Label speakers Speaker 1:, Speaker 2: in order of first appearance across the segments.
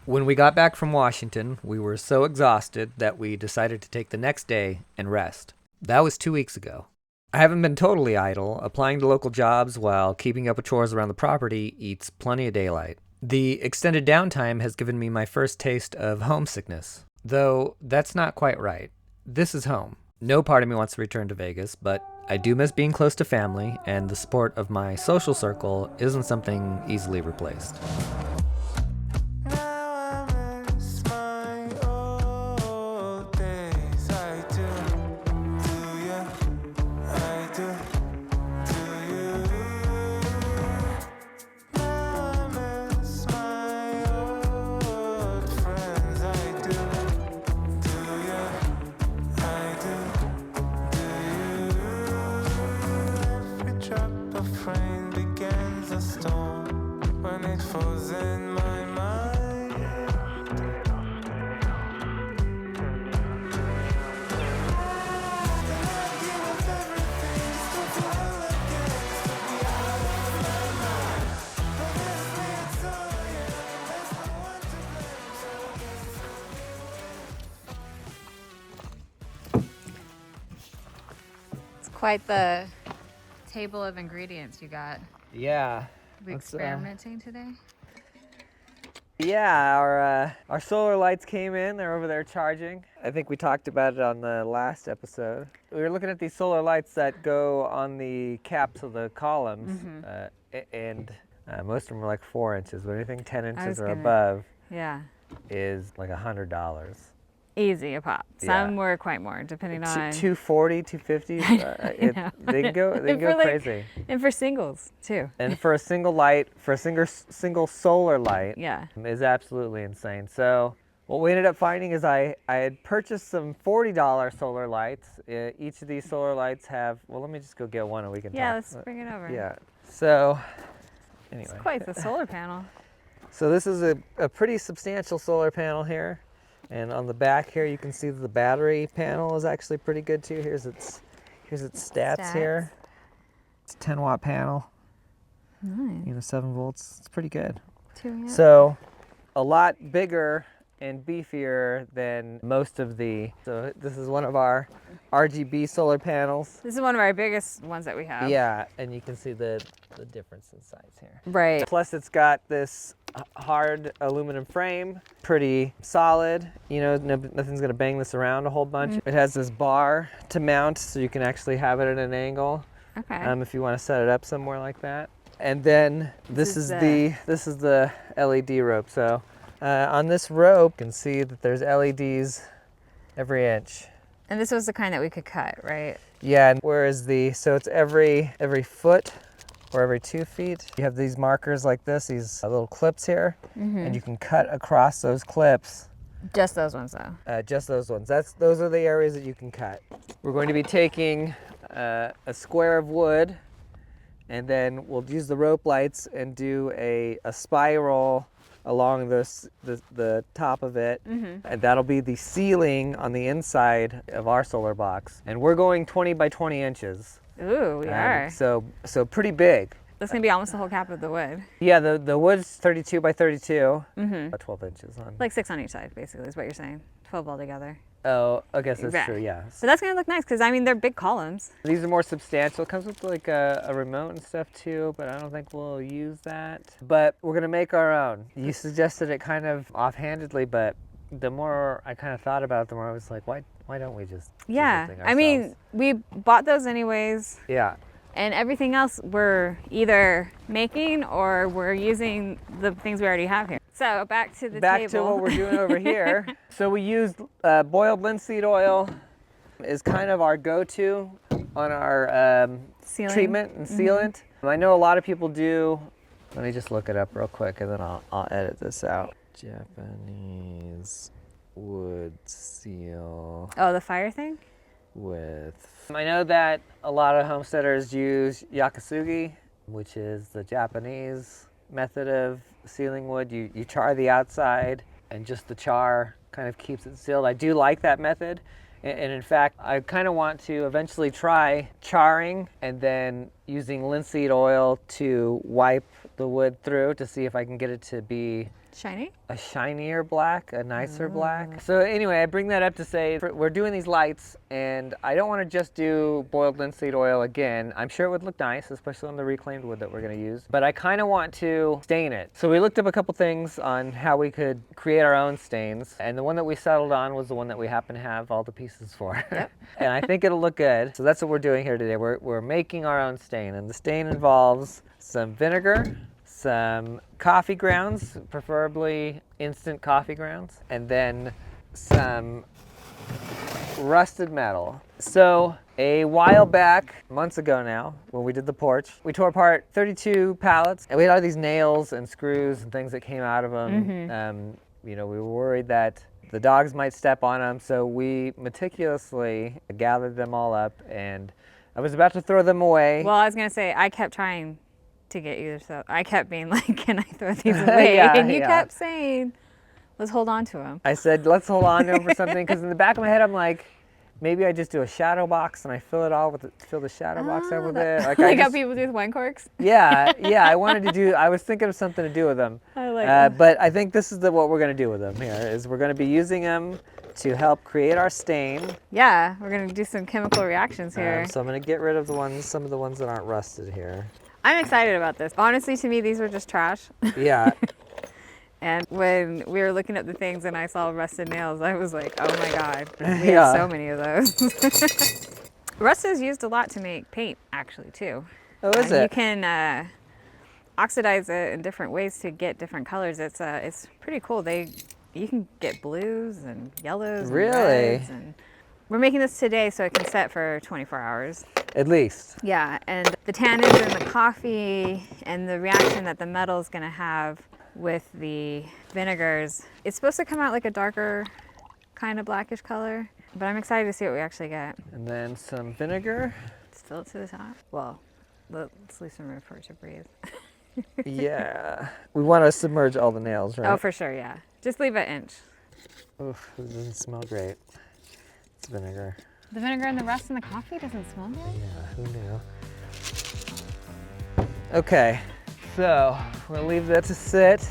Speaker 1: When we got back from Washington, we were so exhausted that we decided to take the next day and rest. That was 2 weeks ago. I haven't been totally idle. Applying to local jobs while keeping up with chores around the property eats plenty of daylight. The extended downtime has given me my first taste of homesickness. Though that's not quite right. This is home. No part of me wants to return to Vegas, but I do miss being close to family, and the support of my social circle isn't something easily replaced.
Speaker 2: Quite the table of ingredients you got.
Speaker 1: Yeah.
Speaker 2: We experimenting today?
Speaker 1: Yeah, our solar lights came in. They're over there charging. I think we talked about it on the last episode. We were looking at these solar lights that go on the caps of the columns, and most of them are like 4 inches, but anything 10 inches or above is like $100.
Speaker 2: Easy a pop. Some were quite more, depending on
Speaker 1: 240, 250. They can go crazy.
Speaker 2: And for singles too.
Speaker 1: And for a single light, for a single solar light, is absolutely insane. So what we ended up finding is I had purchased some $40 solar lights. Each of these solar lights have. Well, let me just go get one and we can talk.
Speaker 2: Yeah, let's bring it over.
Speaker 1: Yeah. So anyway,
Speaker 2: it's quite the solar panel.
Speaker 1: So this is a pretty substantial solar panel here. And on the back here, you can see that the battery panel is actually pretty good too. Here's its stats here. It's a 10-watt panel.
Speaker 2: Nice.
Speaker 1: 7 volts. It's pretty good.
Speaker 2: So
Speaker 1: a lot bigger and beefier than most of the. So this is one of our RGB solar panels.
Speaker 2: This is one of our biggest ones that we have.
Speaker 1: Yeah, and you can see the difference in size here.
Speaker 2: Right.
Speaker 1: Plus it's got this hard aluminum frame, pretty solid. Nothing's gonna bang this around a whole bunch. It has this bar to mount, so you can actually have it at an angle.
Speaker 2: Okay.
Speaker 1: If you want to set it up somewhere like that. And then this is the LED rope. So on this rope, you can see that there's LEDs every inch.
Speaker 2: And this was the kind that we could cut, right?
Speaker 1: Yeah. And whereas so it's every foot or every 2 feet. You have these markers like this, these little clips here, and you can cut across those clips.
Speaker 2: Just those ones, though.
Speaker 1: Just those ones. Those are the areas that you can cut. We're going to be taking a square of wood, and then we'll use the rope lights and do a spiral along the top of it, and that'll be the ceiling on the inside of our solar box. And we're going 20 by 20 inches.
Speaker 2: Ooh, we are.
Speaker 1: So pretty big.
Speaker 2: That's gonna be almost the whole cap of the wood.
Speaker 1: Yeah, the wood's 32 by 32, about 12 inches on.
Speaker 2: Like 6 on each side, basically, is what you're saying. 12 altogether.
Speaker 1: Oh, I guess that's true, yeah.
Speaker 2: But that's gonna look nice, because they're big columns.
Speaker 1: These are more substantial. It comes with like a remote and stuff too, but I don't think we'll use that. But we're gonna make our own. You suggested it kind of offhandedly, but the more I kind of thought about it, the more I was like, why don't we just do something ourselves?
Speaker 2: I mean, we bought those anyways.
Speaker 1: Yeah.
Speaker 2: And everything else we're either making or we're using the things we already have here. So back to the table.
Speaker 1: Back to what we're doing over here. So we used boiled linseed oil is kind of our go-to on our treatment and sealant. I know a lot of people do. Let me just look it up real quick and then I'll edit this out. Japanese wood seal.
Speaker 2: Oh, the fire thing?
Speaker 1: I know that a lot of homesteaders use yakasugi, which is the Japanese method of sealing wood. You char the outside and just the char kind of keeps it sealed. I do like that method. And in fact, I kind of want to eventually try charring and then using linseed oil to wipe the wood through to see if I can get it to be
Speaker 2: Shiny?
Speaker 1: A shinier black, a nicer black. So anyway, I bring that up to say we're doing these lights, and I don't want to just do boiled linseed oil again. I'm sure it would look nice, especially on the reclaimed wood that we're going to use, but I kind of want to stain it. So we looked up a couple things on how we could create our own stains, and the one that we settled on was the one that we happen to have all the pieces for.
Speaker 2: Yep.
Speaker 1: And I think it'll look good. So that's what we're doing here today. We're making our own stain, and the stain involves some vinegar, some coffee grounds, preferably instant coffee grounds, and then some rusted metal. So a while back, months ago now, when we did the porch, we tore apart 32 pallets, and we had all these nails and screws and things that came out of them. You know, we were worried that the dogs might step on them, so we meticulously gathered them all up, and I was about to throw them away.
Speaker 2: Well, I was gonna say I kept trying to get you, so I kept being like, "Can I throw these away?"
Speaker 1: Yeah,
Speaker 2: and you
Speaker 1: yeah.
Speaker 2: kept saying, "Let's hold on to them."
Speaker 1: I said, let's hold on to them for something, because in the back of my head, I'm like, maybe I just do a shadow box and I fill it all with fill the shadow box up with it.
Speaker 2: Like
Speaker 1: I
Speaker 2: how
Speaker 1: just,
Speaker 2: people do with wine corks.
Speaker 1: yeah. I was thinking of something to do with them.
Speaker 2: I like that.
Speaker 1: But I think this is what we're going to do with them here, is we're going to be using them to help create our stain.
Speaker 2: Yeah, we're gonna do some chemical reactions here.
Speaker 1: So I'm going to get rid of some of the ones that aren't rusted here.
Speaker 2: I'm excited about this. Honestly, to me, these were just trash.
Speaker 1: Yeah.
Speaker 2: And when we were looking at the things and I saw rusted nails, I was like, oh my God, we
Speaker 1: Yeah.
Speaker 2: have so many of those. Rust is used a lot to make paint, actually, too.
Speaker 1: Oh, is
Speaker 2: You
Speaker 1: it?
Speaker 2: can oxidize it in different ways to get different colors. It's pretty cool. You can get blues and yellows
Speaker 1: Really?
Speaker 2: and reds. And we're making this today so it can set for 24 hours.
Speaker 1: At least.
Speaker 2: Yeah, and the tannins in the coffee and the reaction that the metal is going to have with the vinegars, it's supposed to come out like a darker kind of blackish color, but I'm excited to see what we actually get.
Speaker 1: And then some vinegar.
Speaker 2: Let's fill it to the top. Well, let's leave some room for it to breathe.
Speaker 1: Yeah. We want to submerge all the nails, right?
Speaker 2: Oh, for sure, yeah. Just leave an inch.
Speaker 1: Oof, this doesn't smell great. It's vinegar.
Speaker 2: The vinegar and the rust in the coffee doesn't smell good?
Speaker 1: Yeah, who knew? Okay, so we're gonna leave that to sit.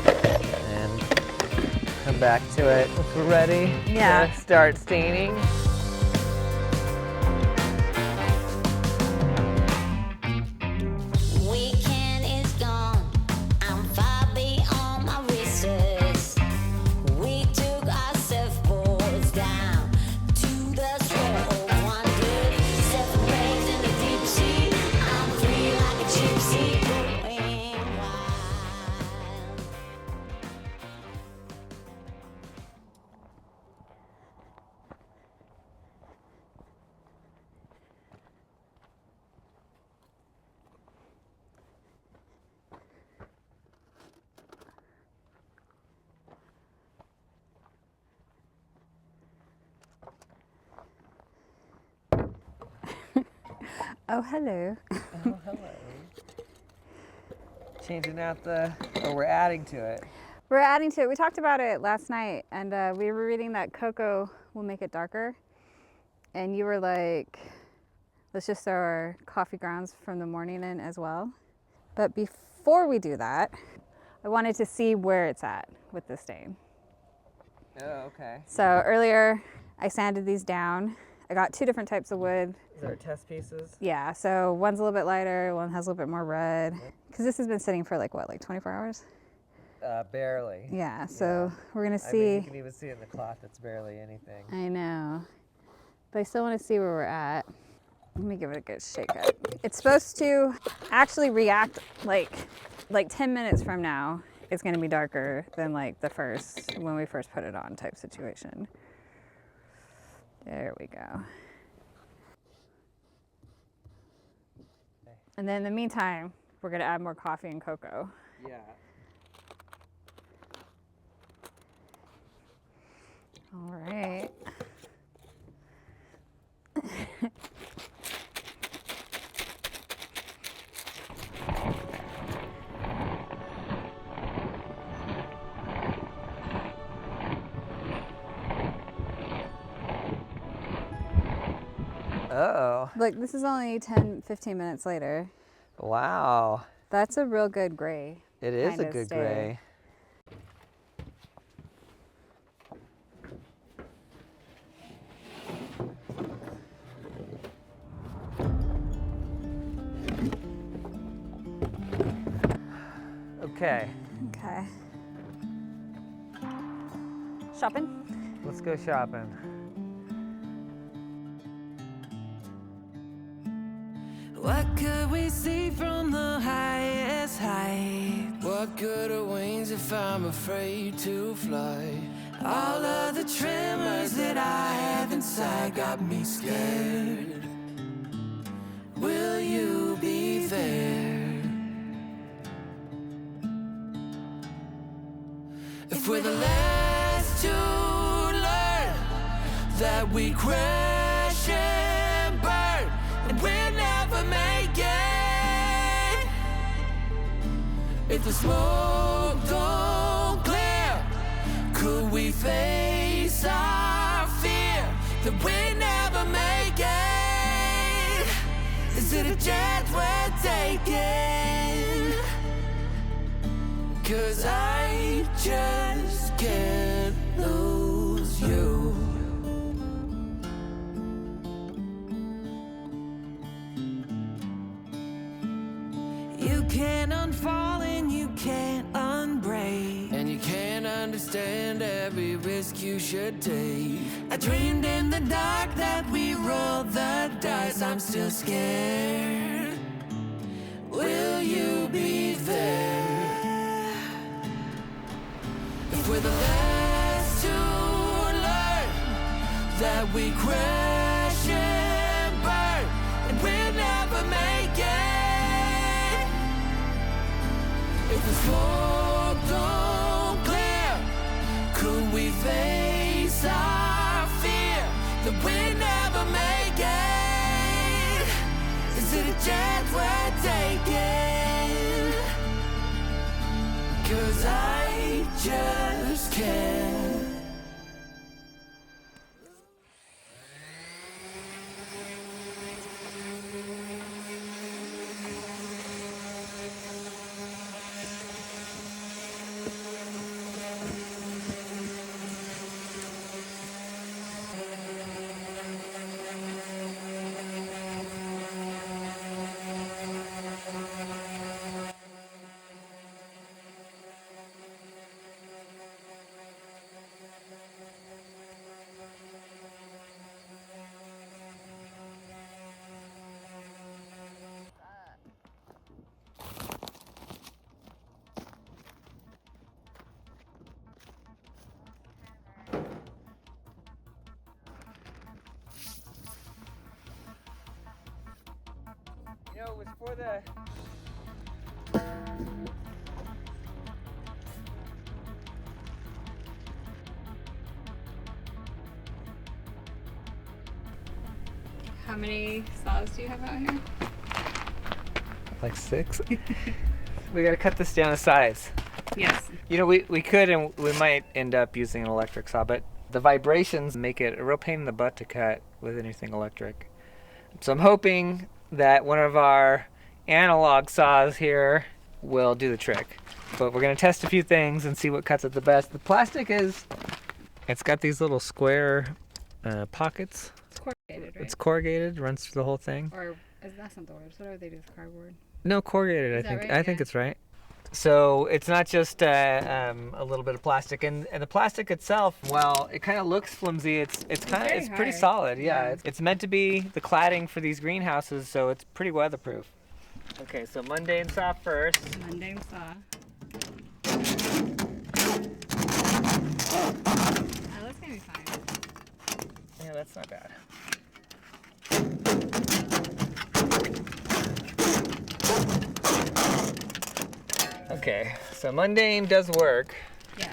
Speaker 1: And come back to it if we're ready.
Speaker 2: Yeah.
Speaker 1: To start staining.
Speaker 3: Weekend is gone. I'm far beyond my wishes. We took our surfboards down to the swell of wonder. 7 days in the deep sea. I'm free like a gypsy going wild.
Speaker 2: Oh, hello.
Speaker 1: Oh, hello. Changing out we're adding to it.
Speaker 2: We're adding to it. We talked about it last night, and we were reading that cocoa will make it darker. And you were like, let's just throw our coffee grounds from the morning in as well. But before we do that, I wanted to see where it's at with the stain.
Speaker 1: Oh, okay.
Speaker 2: So earlier, I sanded these down. I got 2 different types of wood.
Speaker 1: These are test pieces.
Speaker 2: Yeah, so one's a little bit lighter, one has a little bit more red. Because this has been sitting for like 24 hours?
Speaker 1: Barely.
Speaker 2: Yeah, so we're gonna
Speaker 1: I
Speaker 2: see.
Speaker 1: mean, you can even see in the cloth it's barely anything.
Speaker 2: I know, but I still want to see where we're at. Let me give it a good shake up. It's supposed to actually react like 10 minutes from now. It's gonna be darker than like when we first put it on type situation. There we go. And then in the meantime, we're gonna add more coffee and cocoa.
Speaker 1: Yeah.
Speaker 2: All right.
Speaker 1: Uh-oh.
Speaker 2: Look, this is only 10, 15 minutes later.
Speaker 1: Wow.
Speaker 2: That's a real good gray.
Speaker 1: It is a
Speaker 2: Kinda
Speaker 1: good
Speaker 2: stay.
Speaker 1: gray. Okay,
Speaker 2: Okay. Shopping?
Speaker 1: let's go shopping.
Speaker 4: What could we see from the highest height? What good are wings if I'm afraid to fly? All of the tremors that I have inside got me scared. Will you be there? If we're the last to learn that we crash and burn and we'll never make it. If the smoke don't clear, could we face our fear that we never make it? Is it a chance we're taking? 'Cause I just can't lose you. You can't unfall and you can't unbreak, and you can't understand every risk you should take. I dreamed in the dark that we rolled the dice. I'm still scared. Will you be there? If we're the last to learn that we crash and burn and we'll never make it. If the smoke don't clear, could we face our fear that we never make it? Is it a chance we're taking? 'Cause I just can't.
Speaker 1: You know, it was for the...
Speaker 2: How many saws do you have out here?
Speaker 1: Like 6? We gotta cut this down to size.
Speaker 2: Yes.
Speaker 1: You know, we could and we might end up using an electric saw, but the vibrations make it a real pain in the butt to cut with anything electric. So I'm hoping that one of our analog saws here will do the trick. But we're gonna test a few things and see what cuts it the best. The plastic it's got these little square pockets.
Speaker 2: It's corrugated, right?
Speaker 1: It's corrugated, runs through the whole thing.
Speaker 2: Or that's not the word. What do they do with cardboard?
Speaker 1: No, corrugated,
Speaker 2: Is
Speaker 1: I
Speaker 2: that
Speaker 1: think.
Speaker 2: right?
Speaker 1: I think
Speaker 2: Yeah.
Speaker 1: it's right. So it's not just a little bit of plastic, and the plastic itself, well, it kind of looks flimsy. It's
Speaker 2: very
Speaker 1: pretty
Speaker 2: hard.
Speaker 1: solid.
Speaker 2: Yeah.
Speaker 1: Yeah, it's meant to be the cladding for these greenhouses, so it's pretty weatherproof. Okay, so mundane saw first.
Speaker 2: Mundane saw. That's gonna be fine.
Speaker 1: Yeah, that's not bad. Okay, so mundane does work.
Speaker 2: Yeah.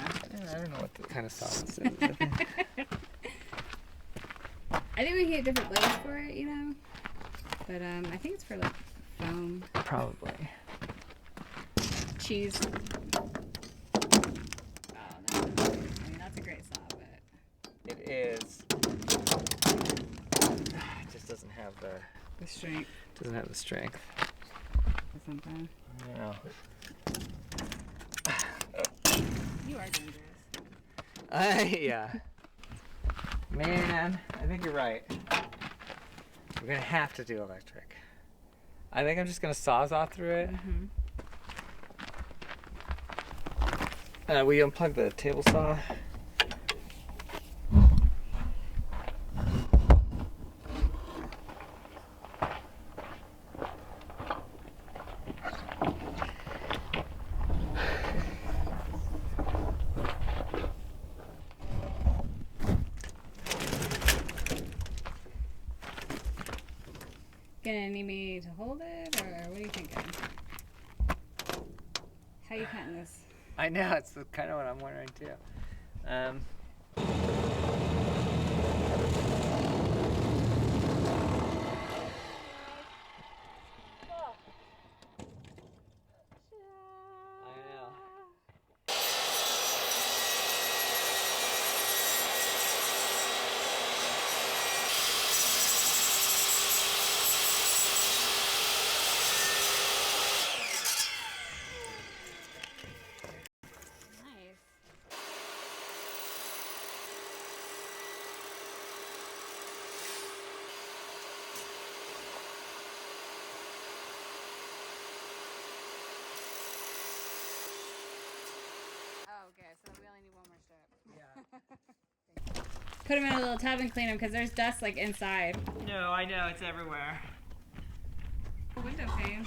Speaker 1: I don't know what the kind of saw this is.
Speaker 2: I think we can get different blades for it, you know. But I think it's for like foam,
Speaker 1: Probably.
Speaker 2: cheese. Oh no! I mean that's a great saw, but
Speaker 1: It is. It just doesn't have the
Speaker 2: the strength.
Speaker 1: strength.
Speaker 2: something.
Speaker 1: Yeah.
Speaker 2: You are dangerous.
Speaker 1: Yeah. Man, I think you're right. We're gonna have to do electric. I think I'm just gonna sawzall through it. We unplug the table saw.
Speaker 2: Gonna need me to hold it, or what are you thinking? How you cutting this?
Speaker 1: I know, it's kind of what I'm wondering too. I know.
Speaker 2: Nice. Oh, okay, so we only need one more step. Put them in a little tub and clean them because there's dust like inside.
Speaker 1: No, I know, it's everywhere.
Speaker 2: Window pane.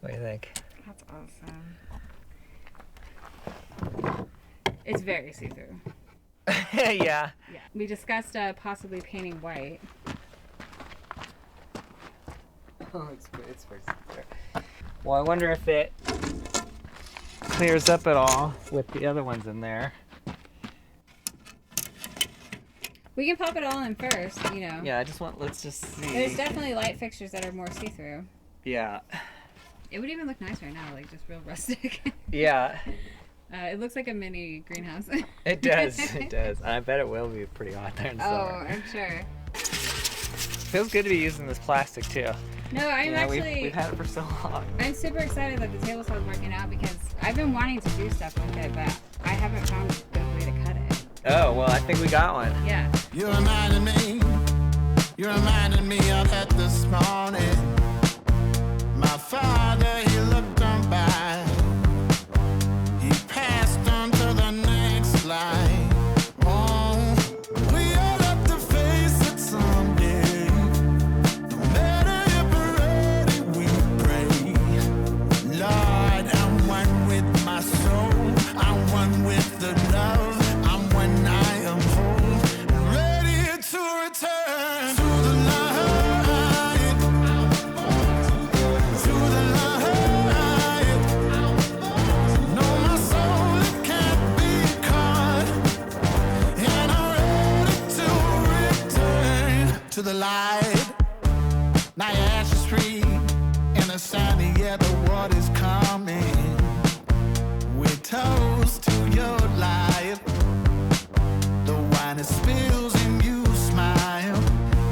Speaker 1: What do you think?
Speaker 2: That's awesome. It's very see-through.
Speaker 1: Yeah.
Speaker 2: Yeah. We discussed possibly painting white.
Speaker 1: Oh, it's pretty there. Well, I wonder if it clears up at all with the other ones in there.
Speaker 2: We can pop it all in first, you know.
Speaker 1: Yeah, let's just see.
Speaker 2: There's definitely light fixtures that are more see-through.
Speaker 1: Yeah.
Speaker 2: It would even look nice right now, like just real rustic.
Speaker 1: Yeah.
Speaker 2: It looks like a mini greenhouse.
Speaker 1: It does. It does. I bet it will be pretty hot there in the
Speaker 2: Oh,
Speaker 1: summer.
Speaker 2: I'm sure.
Speaker 1: Feels good to be using this plastic too.
Speaker 2: No, I'm
Speaker 1: You know,
Speaker 2: actually.
Speaker 1: we've had it for so long.
Speaker 2: I'm super excited that the table saw is working out because I've been wanting to do stuff with it, but I haven't found a good way to cut it.
Speaker 1: Oh, well, I think we got one.
Speaker 2: Yeah.
Speaker 4: You reminded me of that this morning. My father, he looked on by. He passed on to the next life. Oh, we all have to face it someday. No matter if we're ready, we pray. Lord, I'm one with my soul. I'm one with the love. I'm one I am whole. Ready to return to the light. To the light. No, my soul, it can't be caught. And I'm ready to return to the light. Now your ashes free in the sunny, yeah, the water's coming. We toast to your life. The wine it spills and you smile.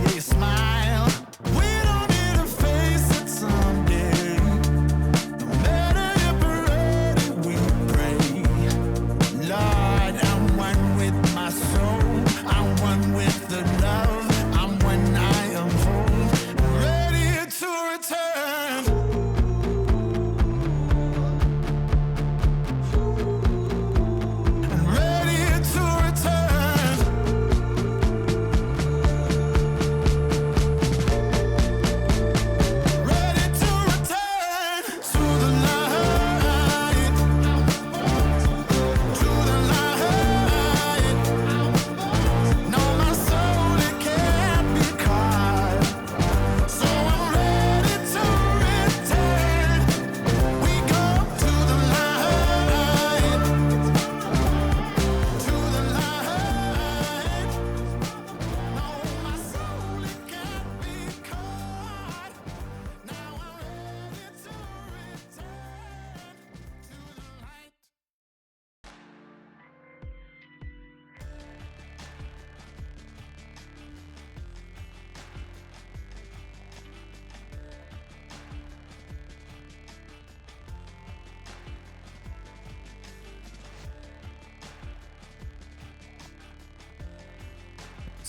Speaker 4: Yeah, you smile. We don't need to face it someday. No matter if we're ready, we pray. Lord, I'm one with my soul. I'm one with the love. I'm one I am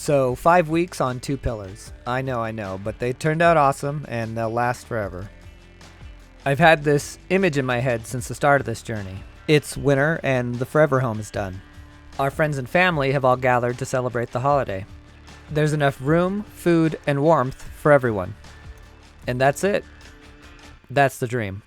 Speaker 1: So 5 weeks on 2 pillars. I know, but they turned out awesome and they'll last forever. I've had this image in my head since the start of this journey. It's winter and the forever home is done. Our friends and family have all gathered to celebrate the holiday. There's enough room, food, and warmth for everyone. And that's it. That's the dream.